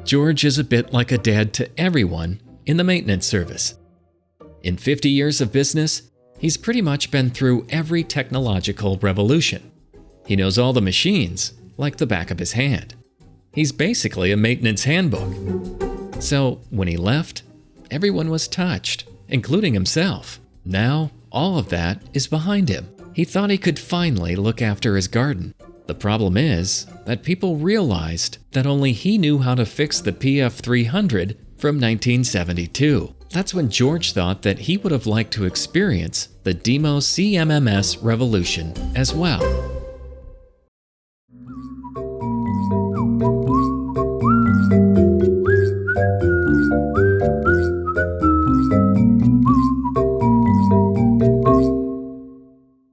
George is a bit like a dad to everyone in the maintenance service. In 50 years of business, he's pretty much been through every technological revolution. He knows all the machines like the back of his hand. He's basically a maintenance handbook. So when he left, everyone was touched, including himself. Now, all of that is behind him. He thought he could finally look after his garden. The problem is that people realized that only he knew how to fix the PF300 from 1972. That's when George thought that he would have liked to experience the DIMO CMMS revolution as well.